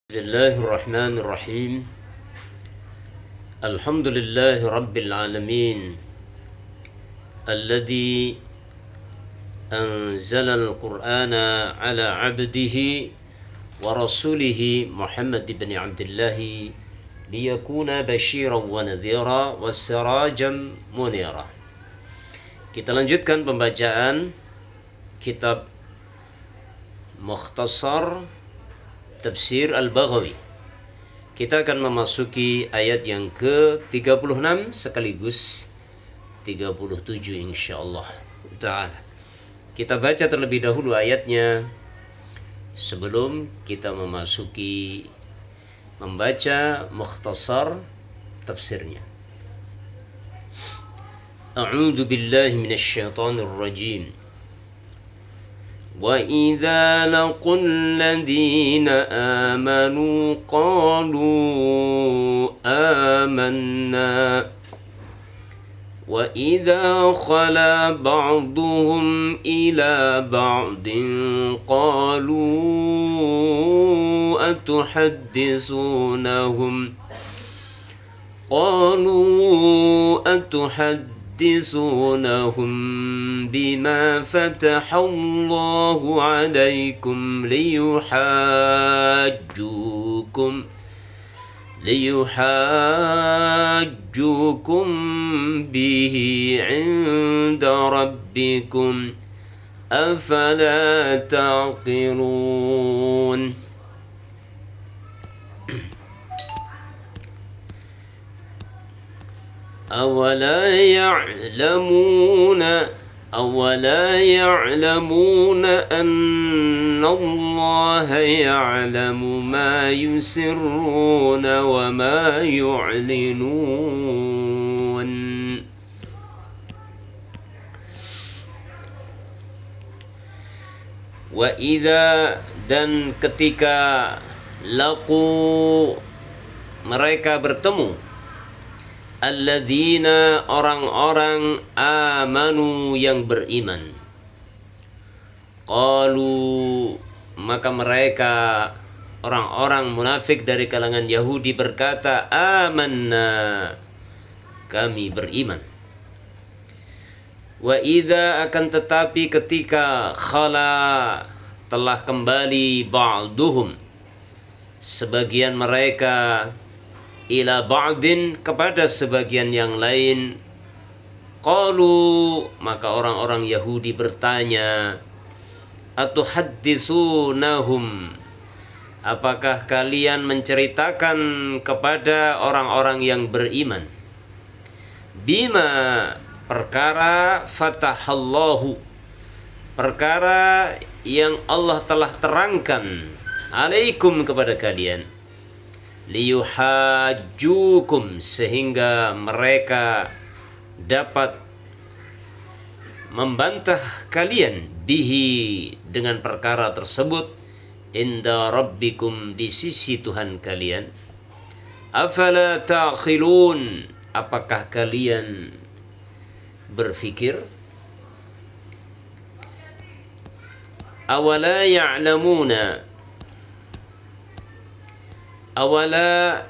بسم الله الرحمن الرحيم. الحمد لله رب العالمين الذي أنزل القرآن على عبده ورسوله محمد بن عبد الله ليكون بشيرا ونذيرا وسراجا منيرا. Kita lanjutkan pembacaan kitab Mukhtasar Tafsir Al-Baghawi. Kita akan memasuki ayat yang ke-36 sekaligus 37 insyaallah ta'ala. Kita baca terlebih dahulu ayatnya sebelum kita memasuki membaca mukhtasar tafsirnya. A'udzu billahi minasyaitonir rajim. وَإِذَا لَقُوا الَّذِينَ آمَنُوا قَالُوا آمَنَّا وَإِذَا خَلَا بَعْضُهُمْ إِلَى بَعْضٍ قَالُوا أتحدثونهم بما فتح الله عليكم ليحاجوكم به عند ربكم أفلا تعقلون. أولا يعلمون أن الله يعلم ما يسرون وما يعلنون. وإذا dan ketika laqu mereka bertemu alladzina orang-orang amanu yang beriman. Qalu maka mereka orang-orang munafik dari kalangan Yahudi berkata amanna kami beriman. Wa idza akan tetapi ketika khala telah kembali ba'duhum sebagian mereka ila ba'din kepada sebagian yang lain, qalu maka orang-orang Yahudi bertanya, atuhadditsunahum apakah kalian menceritakan kepada orang-orang yang beriman bima perkara fatahallahu perkara yang Allah telah terangkan alaikum kepada kalian liyuhajjukum sehingga mereka dapat membantah kalian bihi dengan perkara tersebut inda rabbikum di sisi Tuhan kalian. Afala ta'qilun apakah kalian berfikir? Awala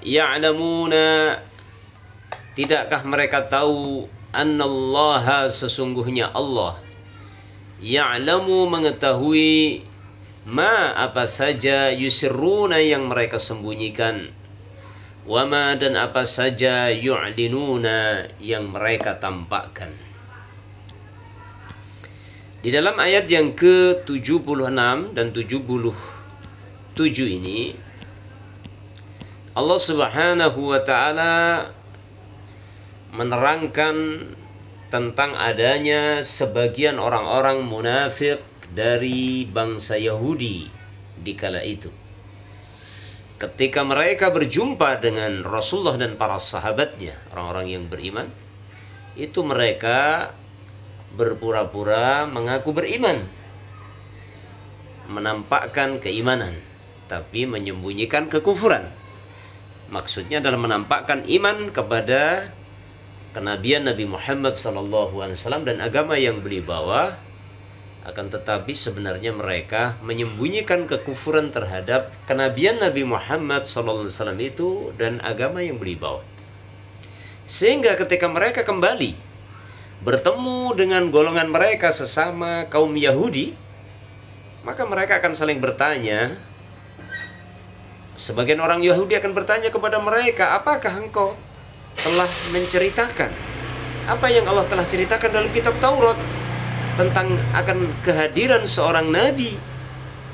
ya'lamuna tidakkah mereka tahu annallaha sesungguhnya Allah ya'lamu mengetahui ma apa saja yusirruna yang mereka sembunyikan wama dan apa saja yu'linuna yang mereka tampakkan. Di dalam ayat yang ke-76 dan 77 ini Allah Subhanahu wa ta'ala menerangkan tentang adanya sebagian orang-orang munafik dari bangsa Yahudi di kala itu. Ketika mereka berjumpa dengan Rasulullah dan para sahabatnya, orang-orang yang beriman, itu mereka berpura-pura mengaku beriman, menampakkan keimanan, tapi menyembunyikan kekufuran. Maksudnya adalah menampakkan iman kepada kenabian Nabi Muhammad SAW dan agama yang beliau bawa, Akan tetapi sebenarnya mereka menyembunyikan kekufuran terhadap kenabian Nabi Muhammad SAW itu dan agama yang beliau bawa. Sehingga ketika mereka kembali bertemu dengan golongan mereka sesama kaum Yahudi, maka mereka akan saling bertanya. Sebagian orang Yahudi akan bertanya kepada mereka, apakah engkau telah menceritakan apa yang Allah telah ceritakan dalam kitab Taurat tentang akan kehadiran seorang nabi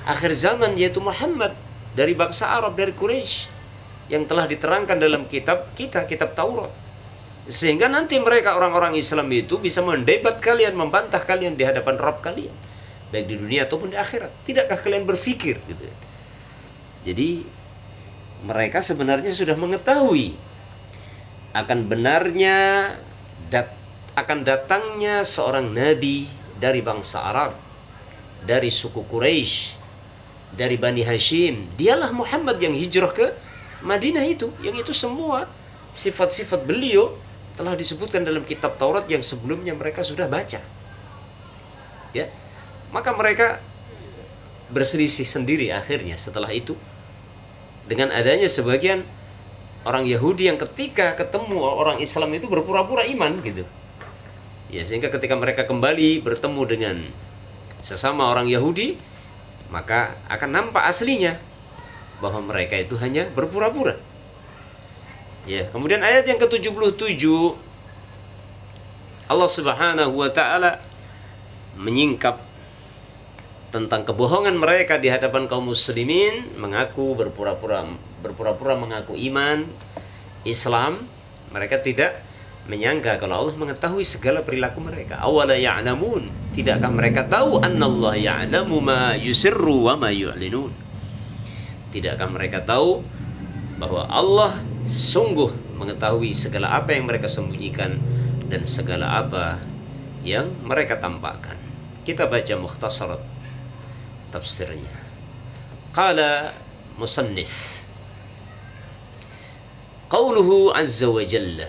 akhir zaman, yaitu Muhammad dari bangsa Arab, dari Quraisy, yang telah diterangkan dalam kitab kita, kitab Taurat. Sehingga nanti mereka orang-orang Islam itu bisa mendebat kalian, membantah kalian di hadapan Rabb kalian, baik di dunia ataupun di akhirat. Tidakkah kalian berpikir gitu? Jadi mereka sebenarnya sudah mengetahui akan benarnya akan datangnya seorang nabi dari bangsa Arab, dari suku Quraisy, dari Bani Hashim. Dialah Muhammad yang hijrah ke Madinah itu, yang itu semua sifat-sifat beliau telah disebutkan dalam kitab Taurat yang sebelumnya mereka sudah baca. Ya, maka mereka berselisih sendiri akhirnya setelah itu dengan adanya sebagian orang Yahudi yang ketika ketemu orang Islam itu berpura-pura iman gitu. Ya, sehingga ketika mereka kembali bertemu dengan sesama orang Yahudi, maka akan nampak aslinya bahwa mereka itu hanya berpura-pura. Ya, kemudian ayat yang ke-77 Allah Subhanahu wa taala menyingkap tentang kebohongan mereka di hadapan kaum muslimin, mengaku berpura-pura mengaku iman Islam. Mereka tidak menyangka kalau Allah mengetahui segala perilaku mereka. Awala ya'lamun, tidakkah mereka tahu annallaha ya'lamu ma yusirru wa ma yu'linun? Tidakkah mereka tahu bahwa Allah sungguh mengetahui segala apa yang mereka sembunyikan dan segala apa yang mereka tampakkan. Kita baca mukhtasarat tafsirnya. Qala musannif, qauluhu azza wa jalla,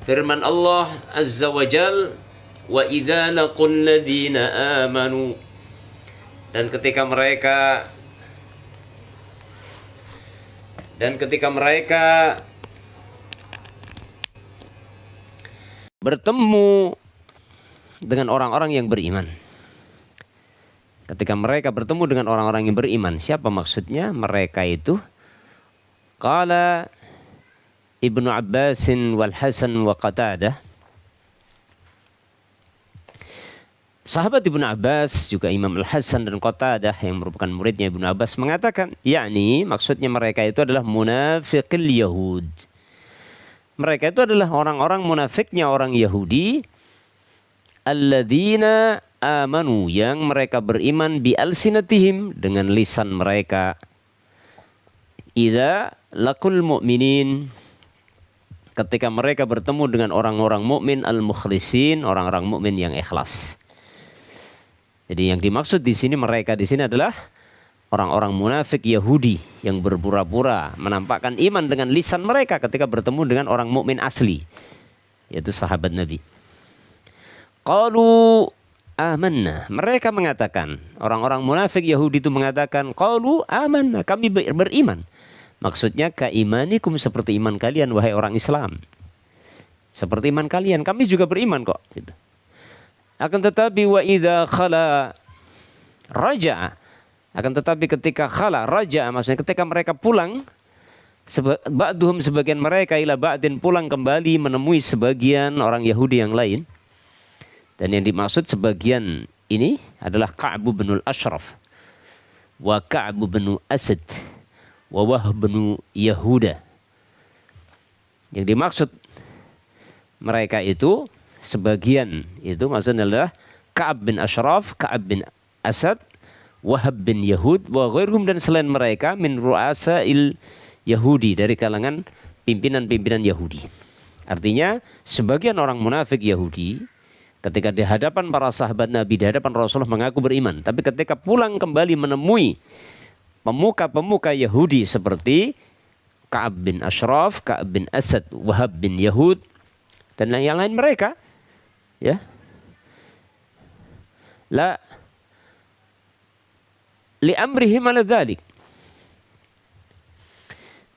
firman Allah azza wa jalla, wa idza laqul ladina amanu, dan ketika mereka bertemu dengan orang-orang yang beriman. Ketika mereka bertemu dengan orang-orang yang beriman, siapa maksudnya? Mereka itu qala Ibnu Abbasin wal Hasan wa Qatadah. Sahabat Ibnu Abbas, juga Imam Al-Hasan dan Qatadah yang merupakan muridnya Ibnu Abbas mengatakan, yakni maksudnya mereka itu adalah munafiqil Yahud. Mereka itu adalah orang-orang munafiknya orang Yahudi, alladzina amanu, yang mereka beriman bi alsinatihim, dengan lisan mereka, idza laqul mu'minin, ketika mereka bertemu dengan orang-orang mukmin al-mukhlisin, orang-orang mukmin yang ikhlas. Jadi yang dimaksud di sini, mereka di sini adalah orang-orang munafik Yahudi yang berpura-pura menampakkan iman dengan lisan mereka ketika bertemu dengan orang mukmin asli, yaitu sahabat Nabi. Qalu amanna, mereka mengatakan, orang-orang munafik Yahudi itu mengatakan, qalu amanna, kami beriman. Maksudnya kaimanikum, seperti iman kalian wahai orang Islam. Seperti iman kalian, kami juga beriman kok. Gitu. Akan tetapi wa idza khala raja'a, akan tetapi ketika khala raja'a, maksudnya ketika mereka pulang, ba'duhum, sebagian mereka, ila ba'din, pulang kembali menemui sebagian orang Yahudi yang lain. Dan yang dimaksud sebagian ini adalah Ka'b bin al-Ashraf wa Ka'b bin Asad wa Wahb bin Yahuda. Yang dimaksud mereka itu sebagian itu maksudnya adalah Ka'b bin Ashraf, Ka'b bin Asad, Wahb bin Yahud wa ghairuhum, dan selain mereka min ru'asa'il Yahudi, dari kalangan pimpinan-pimpinan Yahudi. Artinya sebagian orang munafik Yahudi ketika di hadapan para sahabat Nabi, di hadapan Rasulullah mengaku beriman, tapi ketika pulang kembali menemui pemuka-pemuka Yahudi seperti Ka'b bin Ashraf, Ka'b bin Asad, Wahb bin Yahud, dan yang lain mereka, ya, La li amrihim ala dzalik.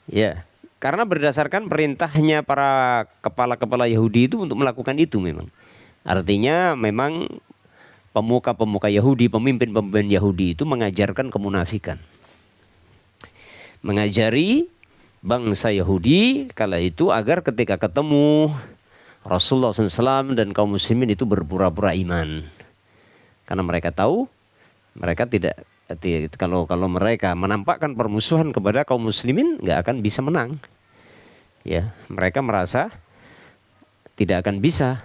Ya, karena berdasarkan perintahnya para kepala-kepala Yahudi itu untuk melakukan itu memang. Artinya memang pemuka-pemuka Yahudi, pemimpin-pemimpin Yahudi itu mengajarkan kemunafikan. Mengajari bangsa Yahudi kala itu agar ketika ketemu Rasulullah SAW dan kaum muslimin itu berpura-pura iman. Karena mereka tahu mereka tidak, kalau mereka menampakkan permusuhan kepada kaum muslimin nggak akan bisa menang. Ya, mereka merasa tidak akan bisa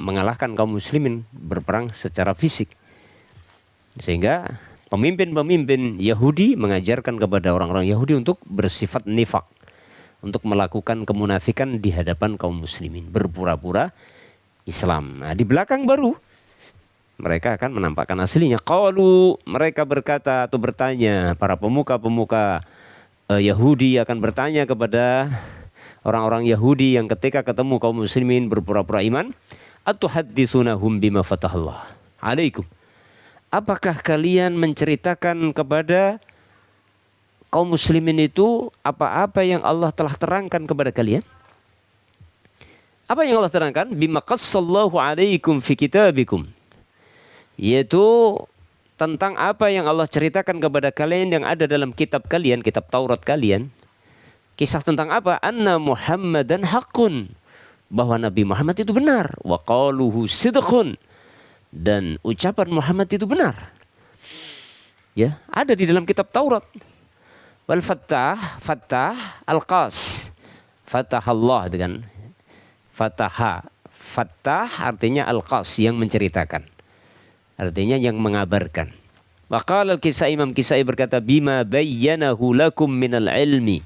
mengalahkan kaum muslimin berperang secara fisik. Sehingga pemimpin-pemimpin Yahudi mengajarkan kepada orang-orang Yahudi untuk bersifat nifak, untuk melakukan kemunafikan di hadapan kaum muslimin, berpura-pura Islam. Nah, di belakang baru mereka akan menampakkan aslinya. Qalu, mereka berkata atau bertanya, para pemuka-pemuka Yahudi akan bertanya kepada orang-orang Yahudi yang ketika ketemu kaum muslimin berpura-pura iman, atuhadditsunahum bima fatahallah alaikum. Apakah kalian menceritakan kepada kaum muslimin itu apa-apa yang Allah telah terangkan kepada kalian? Apa yang Allah terangkan? Bima qassallahu alaikum fi kitabikum. Yaitu tentang apa yang Allah ceritakan kepada kalian yang ada dalam kitab kalian, kitab Taurat kalian. Kisah tentang apa? Anna Muhammadan haqqun. Bahwa Nabi Muhammad itu benar. Wa qaluhu sidqun. Dan ucapan Muhammad itu benar. Ya, ada di dalam kitab Taurat. Wal fattah al-qas. Fatahallah dengan fattah artinya al-qas, yang menceritakan. Artinya yang mengabarkan. Waqala al-Kisai, Imam Kisai berkata, bima bayyanahu lakum minal ilmi.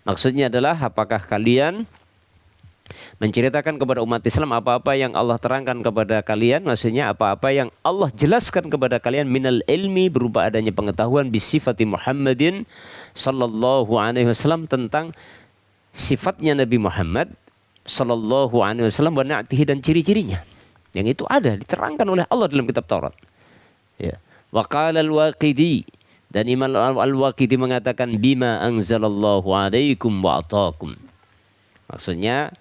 Maksudnya adalah apakah kalian menceritakan kepada umat Islam apa-apa yang Allah terangkan kepada kalian, maksudnya apa-apa yang Allah jelaskan kepada kalian minal ilmi, berupa adanya pengetahuan bisifati Muhammadin sallallahu alaihi wasallam, tentang sifatnya Nabi Muhammad sallallahu alaihi wasallam, wa na'tihi, dan ciri-cirinya. Yang itu ada diterangkan oleh Allah dalam kitab Taurat. Ya. Wa qala al-Waqidi, dan Imam al-Waqidi mengatakan bima anzalallahu alaikum wa ataakum. Maksudnya,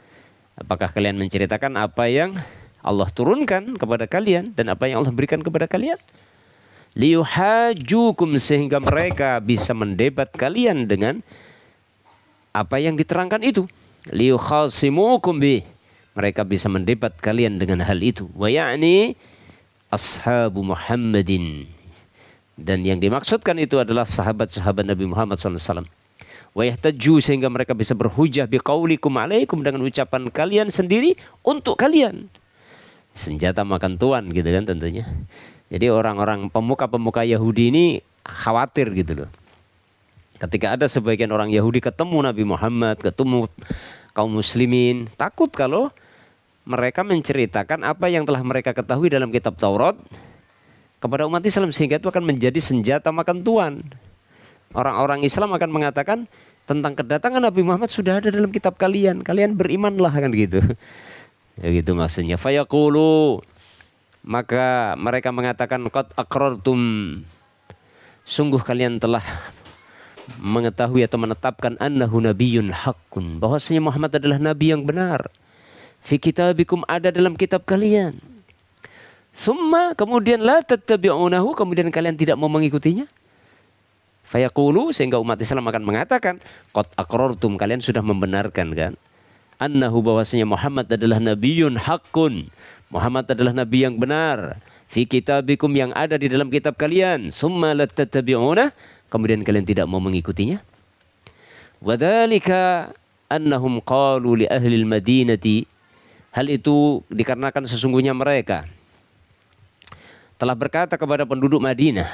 apakah kalian menceritakan apa yang Allah turunkan kepada kalian dan apa yang Allah berikan kepada kalian? Liyuhajukum, sehingga mereka bisa mendebat kalian dengan apa yang diterangkan itu. Liyukhasimukum bih, mereka bisa mendebat kalian dengan hal itu. Wa ya'ni ashabu Muhammadin, dan yang dimaksudkan itu adalah sahabat-sahabat Nabi Muhammad SAW. Wa yahtaju, sehingga mereka bisa berhujah biqaulikum alaikum, dengan ucapan kalian sendiri untuk kalian. Senjata makan tuan gitu kan tentunya. Jadi orang-orang pemuka-pemuka Yahudi ini khawatir gitu loh. Ketika ada sebagian orang Yahudi ketemu Nabi Muhammad, ketemu kaum muslimin, takut kalau mereka menceritakan apa yang telah mereka ketahui dalam kitab Taurat kepada umat Islam, sehingga itu akan menjadi senjata makan tuan. Orang-orang Islam akan mengatakan tentang kedatangan Nabi Muhammad sudah ada dalam kitab kalian, kalian berimanlah, kan gitu. Ya gitu maksudnya. Fayaqulu, maka mereka mengatakan qad aqrartum, sungguh kalian telah mengetahui atau menetapkan annahu nabiyyun haqqun, bahwasanya Muhammad adalah nabi yang benar. Fi kitabikum, ada dalam kitab kalian. Summa, kemudian la tattabi'unahu, kemudian kalian tidak mau mengikutinya. Fayaqulu, sehingga umat Islam akan mengatakan qad aqrartum, kalian sudah membenarkan kan, annahu, bahwasanya Muhammad adalah nabiyyun haqqun, Muhammad adalah nabi yang benar. Fi kitabikum, yang ada di dalam kitab kalian. Summa la tattabi'unah, kemudian kalian tidak mau mengikutinya. Wadzalika annahum qalu li ahli al-Madinati, hal itu dikarenakan sesungguhnya mereka telah berkata kepada penduduk Madinah.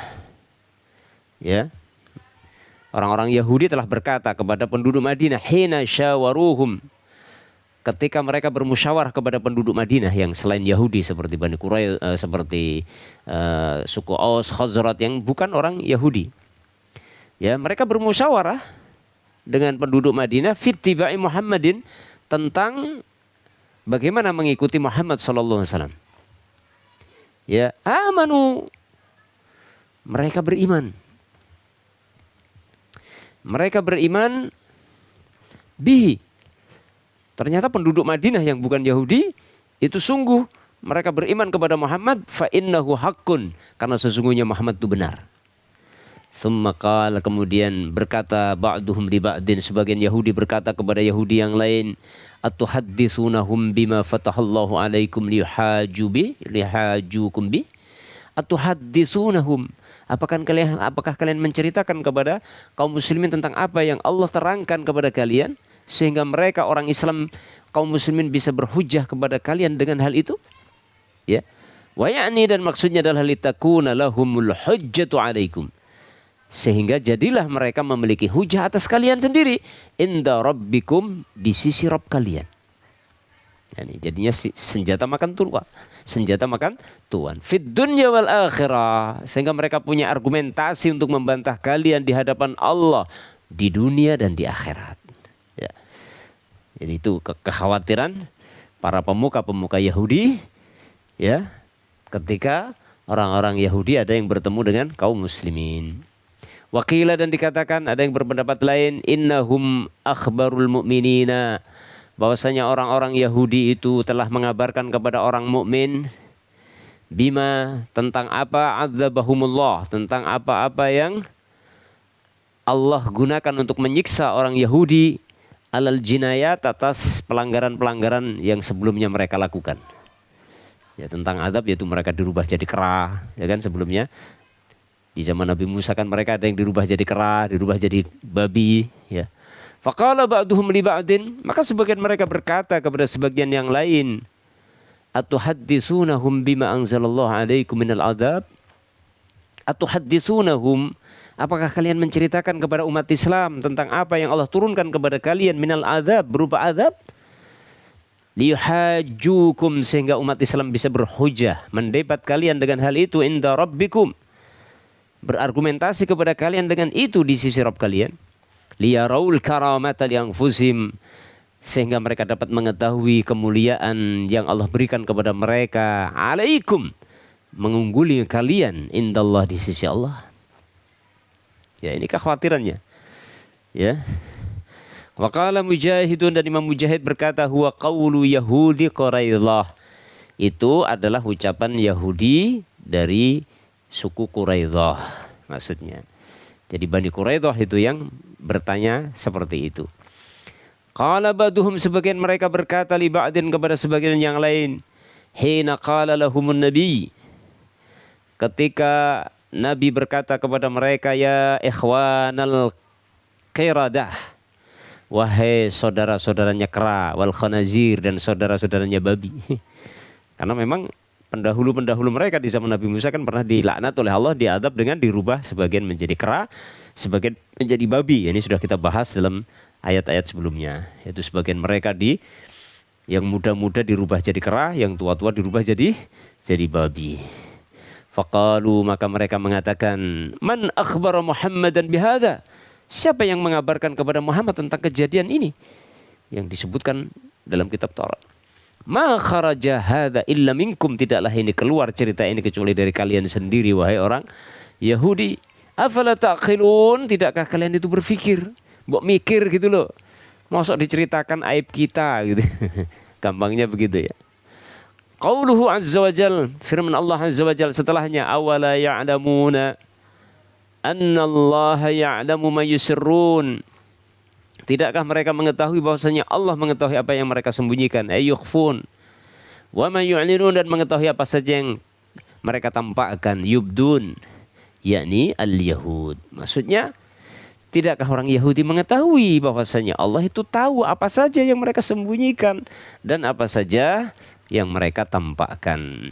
Ya. Orang-orang Yahudi telah berkata kepada penduduk Madinah, hina syawaruhum, ketika mereka bermusyawarah kepada penduduk Madinah yang selain Yahudi seperti Bani Quraisy, seperti suku Aus, Khazraj yang bukan orang Yahudi. Ya, mereka bermusyawarah dengan penduduk Madinah fittiba'i Muhammadin, tentang bagaimana mengikuti Muhammad sallallahu alaihi wasallam. Ya, amanu. Mereka beriman. Mereka beriman bihi. Ternyata penduduk Madinah yang bukan Yahudi itu sungguh mereka beriman kepada Muhammad fa innahu haqqun, karena sesungguhnya Muhammad itu benar. Summa qala, kemudian berkata ba'duhum li ba'din, sebagian Yahudi berkata kepada Yahudi yang lain, atuhaddisunahum bima fatahallahu alaikum lihajukum bi. Atuhaddisunahum, apakah kalian menceritakan kepada kaum muslimin tentang apa yang Allah terangkan kepada kalian sehingga mereka orang Islam kaum muslimin bisa berhujjah kepada kalian dengan hal itu? Ya. Wa ya'ni, dan maksudnya adalah litakuna lahumul hujjatu alaikum, sehingga jadilah mereka memiliki hujah atas kalian sendiri inda rabbikum, di sisi Rabb kalian. Yani, jadinya senjata makan tuan fid dunya wal akhirah, sehingga mereka punya argumentasi untuk membantah kalian di hadapan Allah di dunia dan di akhirat. Ya. Jadi itu kekhawatiran para pemuka Yahudi, ya, ketika orang-orang Yahudi ada yang bertemu dengan kaum muslimin. Wakilah, dan dikatakan ada yang berpendapat lain, innahum akhbarul mu'minina, bahwasanya orang-orang Yahudi itu telah mengabarkan kepada orang mukmin bima, tentang apa, adzabahumullah, tentang apa-apa yang Allah gunakan untuk menyiksa orang Yahudi alal jinayat, atas pelanggaran-pelanggaran yang sebelumnya mereka lakukan. Ya, tentang azab, yaitu mereka dirubah jadi kera, ya kan, sebelumnya di zaman Nabi Musa kan mereka ada yang dirubah jadi kera, dirubah jadi babi, ya. Faqala ba'duhum li ba'din, maka sebagian mereka berkata kepada sebagian yang lain, atuhaddisunahum bima anzalallahu alaikum minal azab. Atuhaddisunahum, apakah kalian menceritakan kepada umat Islam tentang apa yang Allah turunkan kepada kalian minal azab, berupa azab? Liyuhajjukum, sehingga umat Islam bisa berhujah, mendebat kalian dengan hal itu inda rabbikum, berargumentasi kepada kalian dengan itu di sisi Rabb kalian. Liyaraul karamata lianfusim, sehingga mereka dapat mengetahui kemuliaan yang Allah berikan kepada mereka. Alaikum, mengungguli kalian indallah, di sisi Allah. Ya, ini kekhawatirannya. Ya. Wa qala Mujahidun, dan Imam Mujahid berkata, huwa qawlu Yahudi Quraidah, itu adalah ucapan Yahudi dari suku Quraidah maksudnya. Jadi Bani Quraidah itu yang bertanya seperti itu. Qala ba'duhum, sebagian mereka berkata li ba'din, kepada sebagian yang lain, hina qala lahumun nabi, ketika Nabi berkata kepada mereka, ya ikhwanal qiradah, wahai saudara-saudaranya kera, wal khanazir, dan saudara-saudaranya babi. Karena memang pendahulu-pendahulu mereka di zaman Nabi Musa kan pernah dilaknat oleh Allah, diadab dengan dirubah sebagian menjadi kera, sebagian menjadi babi. Ini sudah kita bahas dalam ayat-ayat sebelumnya. Yaitu sebagian mereka yang muda-muda dirubah jadi kera, yang tua-tua dirubah jadi babi. Faqalu, maka mereka mengatakan, man akhbara Muhammadan bihadza, siapa yang mengabarkan kepada Muhammad tentang kejadian ini yang disebutkan dalam kitab Taurat? Ma kharaja hadza illa minkum, tidaklah ini keluar cerita ini kecuali dari kalian sendiri, wahai orang Yahudi. Afala ta'qilun, tidakkah kalian itu berpikir, mbok mikir gitu loh, mosok diceritakan aib kita gitu. Gampangnya begitu ya. Qauluhu azza wajal, firman Allah azza wajal setelahnya, awala ya'lamuna annallaha ya'lamu ma yusirrun, tidakkah mereka mengetahui bahwasanya Allah mengetahui apa yang mereka sembunyikan, ayyukhfun wa ma yu'linun, dan mengetahui apa saja yang mereka tampakkan, yubdun, yakni al-yahud. Maksudnya, tidakkah orang Yahudi mengetahui bahwasanya Allah itu tahu apa saja yang mereka sembunyikan dan apa saja yang mereka tampakkan.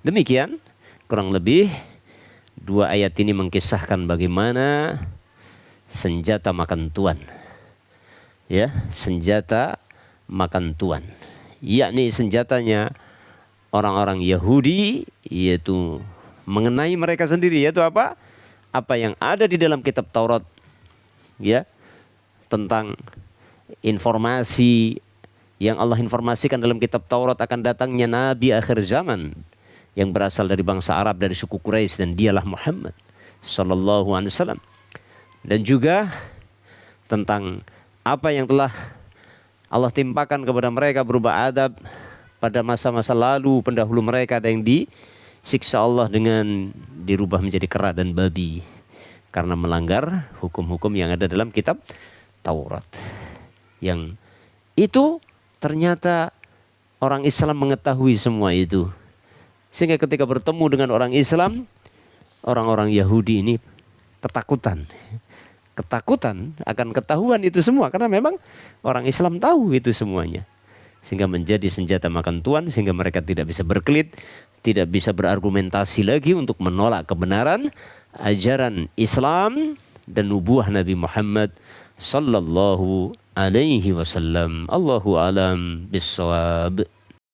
Demikian kurang lebih dua ayat ini mengkisahkan bagaimana senjata makan tuan. Ya, senjata makan tuan, yakni senjatanya orang-orang Yahudi, yaitu mengenai mereka sendiri, yaitu apa? Apa yang ada di dalam kitab Taurat, ya, tentang informasi yang Allah informasikan dalam kitab Taurat akan datangnya nabi akhir zaman yang berasal dari bangsa Arab, dari suku Quraisy, dan dialah Muhammad sallallahu alaihi wasallam. Dan juga tentang apa yang telah Allah timpakan kepada mereka berupa adab pada masa-masa lalu pendahulu mereka. Ada yang disiksa Allah dengan dirubah menjadi kera dan babi karena melanggar hukum-hukum yang ada dalam kitab Taurat. Yang itu ternyata orang Islam mengetahui semua itu. Sehingga ketika bertemu dengan orang Islam, orang-orang Yahudi ini ketakutan akan ketahuan itu semua. Karena memang orang Islam tahu itu semuanya. Sehingga menjadi senjata makan tuan, sehingga mereka tidak bisa berkelit, tidak bisa berargumentasi lagi untuk menolak kebenaran ajaran Islam dan nubuah Nabi Muhammad sallallahu alaihi wasallam. Allahu alam bissawab.